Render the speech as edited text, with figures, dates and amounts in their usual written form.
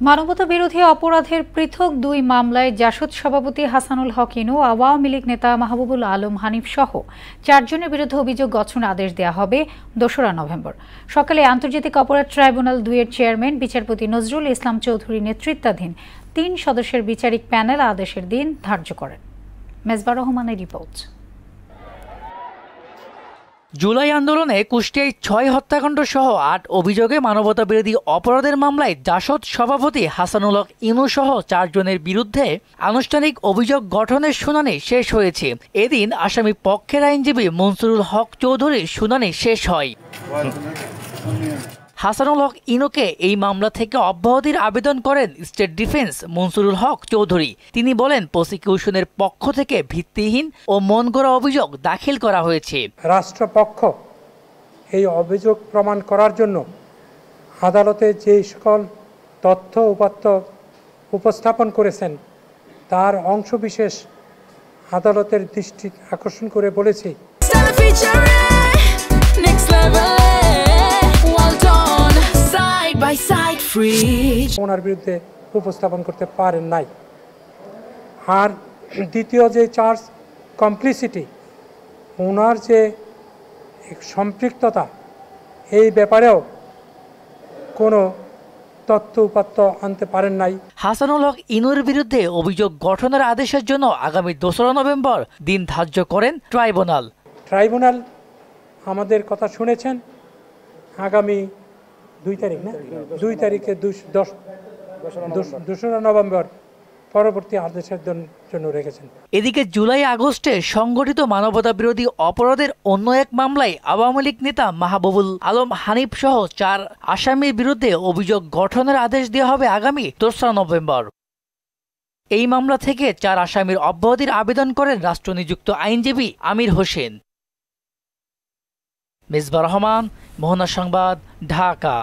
মানবতা বিরোধী অপরাধের পৃথক দুই মামলায় জাসদ সভাপতি হাসানুল হক ইনু, আওয়ামী লীগ নেতা মাহবুবুল আলম হানিফ সহ ৪ জনের বিরুদ্ধে অভিযোগ গঠনের আদেশ দেওয়া হবে ২রা নভেম্বর সকালে আন্তর্জাতিক অপরাধ ট্রাইব্যুনাল ২ এর চেয়ারম্যান বিচারপতি নজরুল ইসলাম চৌধুরী নেতৃত্বাধীন ৩ সদস্যের বিচারিক প্যানেল আদেশের দিন ধার্য করেন। মেজবার রহমানের রিপোর্ট। জুলাই আন্দোলনে কুষ্টিয়ায় ৬ হত্যাকাণ্ড সহ ৮ অভিযোগে মানবতা বিরোধী অপরাধের মামলায় জাসদ সভাপতি হাসানুল হক ইনু সহ ৪ জনের বিরুদ্ধে আনুষ্ঠানিক অভিযোগ গঠনের শুনানি শেষ হয়েছে। এদিন আসামি পক্ষের আইনজীবী মনসুরুল হক চৌধুরীর শুনানি শেষ হয়। হাসানুল হক ইনুকে এই মামলা থেকে অব্যাহতির আবেদন করেন স্টেট ডিফেন্স মনসুরুল হক চৌধুরী। তিনি বলেন, প্রসিকিউশনের পক্ষ থেকে ভিত্তিহীন ও মন গড়া অভিযোগ দাখিল করা হয়েছে। রাষ্ট্রপক্ষ এই অভিযোগ প্রমাণ করার জন্য আদালতে যে সকল তথ্য উপাত্ত উপস্থাপন করেছেন তার অংশবিশেষ আদালতের দৃষ্টি আকর্ষণ করে বলেছে ওনার বিরুদ্ধে উপস্থাপন করতে পারেন নাই। আর দ্বিতীয় যে চার্জ কমপ্লিসিটি, ওনার যে সম্পৃক্ততা, এই ব্যাপারেও কোনো তথ্য উপাত্ত আনতে পারেন নাই। হাসানুল হক ইনুর বিরুদ্ধে অভিযোগ গঠনের আদেশের জন্য আগামী ২রা নভেম্বর দিন ধার্য করেন ট্রাইব্যুনাল। আমাদের কথা শুনেছেন, আগামী ২ তারিখ না ২ তারিখে ২রা নভেম্বর পরবর্তী আদেশের জন্য রেখেছেন। এদিকে জুলাই আগস্টে সংগঠিত মানবতা বিরোধী অপরাধের অন্য এক মামলায় আওয়ামী লীগ নেতা মাহবুবুল আলম হানিফ সহ ৪ আসামির বিরুদ্ধে অভিযোগ গঠনের আদেশ দেওয়া হবে আগামী ২রা নভেম্বর। এই মামলা থেকে ৪ আসামির অব্যাহতির আবেদন করেন রাষ্ট্রনিযুক্ত আইনজীবী আমির হোসেন। মেজবার রহমান, মোহনা সংবাদ, ঢাকা।